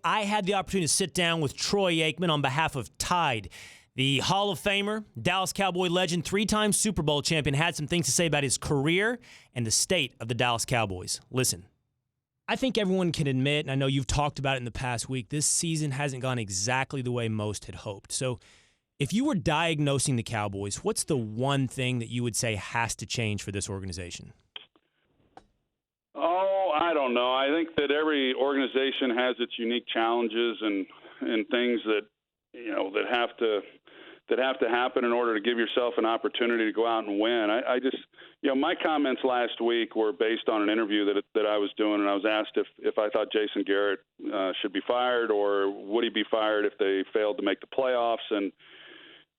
I had the opportunity to sit down with Troy Aikman on behalf of Tide. The Hall of Famer, Dallas Cowboy legend, 3-time Super Bowl champion, had some things to say about his career and the state of the Dallas Cowboys. Listen. I think everyone can admit, and I know you've talked about it in the past week, this season hasn't gone exactly the way most had hoped. So if you were diagnosing the Cowboys, what's the one thing that you would say has to change for this organization? Oh, I don't know. I think that every organization has its unique challenges and things that have to happen in order to give yourself an opportunity to go out and win. I just my comments last week were based on an interview that I was doing, and I was asked if I thought Jason Garrett should be fired or would he be fired if they failed to make the playoffs. And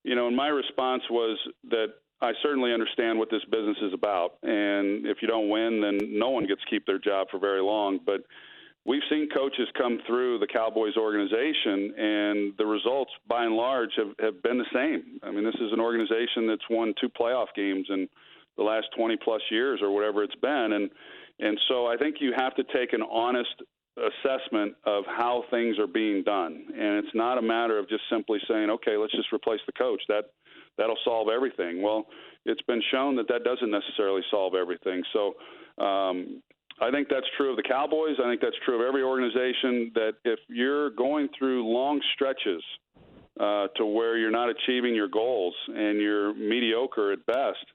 and my response was that I certainly understand what this business is about, and if you don't win, then no one gets to keep their job for very long. But we've seen coaches come through the Cowboys organization, and the results, by and large, have been the same. I mean, this is an organization that's won 2 playoff games in the last 20-plus years or whatever it's been. And so I think you have to take an honest assessment of how things are being done. And it's not a matter of just simply saying, okay, let's just replace the coach. That'll solve everything. Well, it's been shown that doesn't necessarily solve everything. So I think that's true of the Cowboys. I think that's true of every organization, that if you're going through long stretches to where you're not achieving your goals and you're mediocre at best,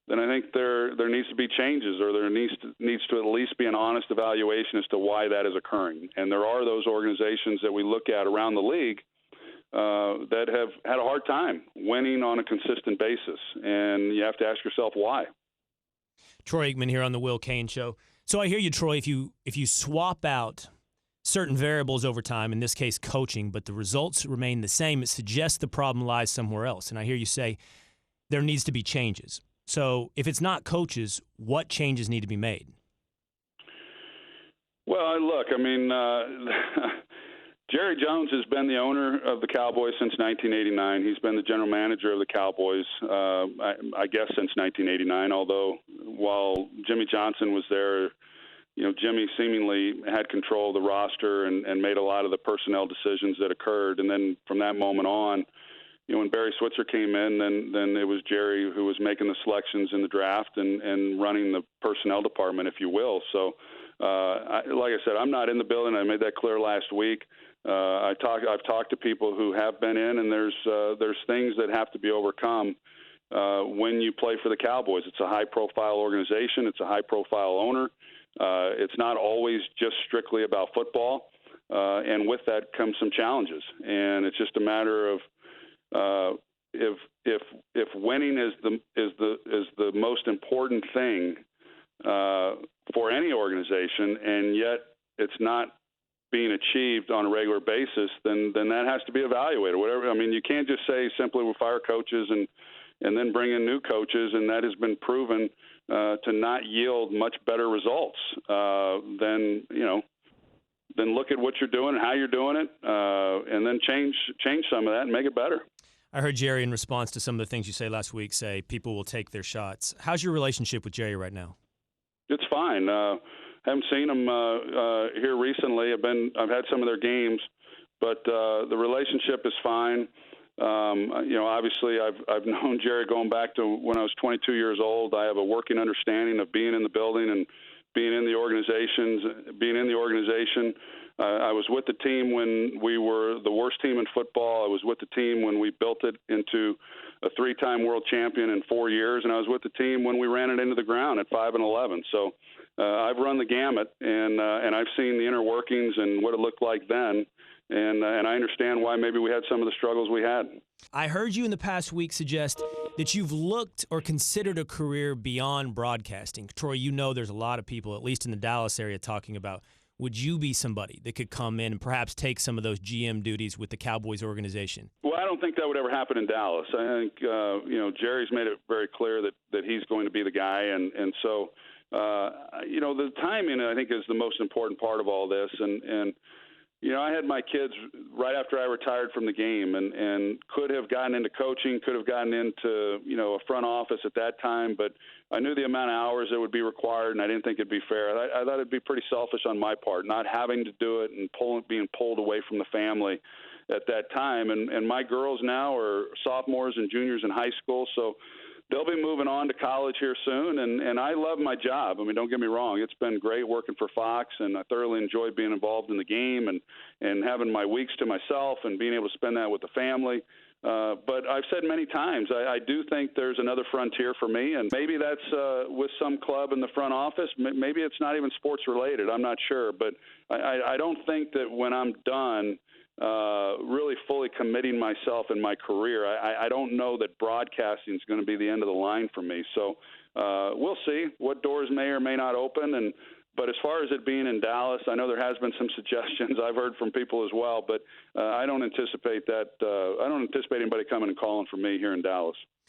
then I think there needs to be changes, or there needs to at least be an honest evaluation as to why that is occurring. And there are those organizations that we look at around the league that have had a hard time winning on a consistent basis, and you have to ask yourself why. Troy Aikman here on the Will Cain Show. So I hear you, Troy. If you swap out certain variables over time, in this case coaching, but the results remain the same, it suggests the problem lies somewhere else. And I hear you say there needs to be changes. So if it's not coaches, what changes need to be made? Well, look, I mean, Jerry Jones has been the owner of the Cowboys since 1989. He's been the general manager of the Cowboys, I guess, since 1989, although while Jimmy Johnson was there, Jimmy seemingly had control of the roster and made a lot of the personnel decisions that occurred. And then from that moment on, when Barry Switzer came in, then it was Jerry who was making the selections in the draft and running the personnel department, if you will. So, like I said, I'm not in the building. I made that clear last week. I've talked to people who have been in, and there's things that have to be overcome when you play for the Cowboys. It's a high-profile organization. It's a high-profile owner. It's not always just strictly about football, and with that comes some challenges. And it's just a matter of if winning is the most important thing for any organization, and yet it's not being achieved on a regular basis, then that has to be evaluated. Whatever. I mean, you can't just say simply we'll fire coaches and then bring in new coaches, and that has been proven to not yield much better results than look at what you're doing and how you're doing it, and then change some of that and make it better. I heard Jerry, in response to some of the things you say last week, say people will take their shots. How's your relationship with Jerry right now? It's fine. Haven't seen him here recently. I've had some of their games, but the relationship is fine. Obviously I've known Jerry going back to when I was 22 years old. I have a working understanding of being in the building and being in the organization. I was with the team when we were the worst team in football. I was with the team when we built it into a 3-time world champion in 4 years, and I was with the team when we ran it into the ground at 5-11. So I've run the gamut, and I've seen the inner workings and what it looked like then, and I understand why maybe we had some of the struggles we had. I heard you in the past week suggest that you've looked or considered a career beyond broadcasting. Troy, there's a lot of people, at least in the Dallas area, talking about, would you be somebody that could come in and perhaps take some of those GM duties with the Cowboys organization? Well, I don't think that would ever happen in Dallas. I think, Jerry's made it very clear that he's going to be the guy. And so, the timing, I think, is the most important part of all this. And I had my kids right after I retired from the game, and could have gotten into coaching, could have gotten into a front office at that time, but I knew the amount of hours that would be required, and I didn't think it'd be fair. I thought it'd be pretty selfish on my part, not having to do it and being pulled away from the family at that time. And my girls now are sophomores and juniors in high school, so they'll be moving on to college here soon, and I love my job. I mean, don't get me wrong. It's been great working for Fox, and I thoroughly enjoy being involved in the game and having my weeks to myself and being able to spend that with the family. But I've said many times, I do think there's another frontier for me, and maybe that's with some club in the front office. Maybe it's not even sports related. I'm not sure. But I don't think that when I'm done really fully committing myself in my career, I don't know that broadcasting is going to be the end of the line for me. So we'll see what doors may or may not open. But as far as it being in Dallas, I know there has been some suggestions I've heard from people as well, but I don't anticipate that. I don't anticipate anybody coming and calling for me here in Dallas.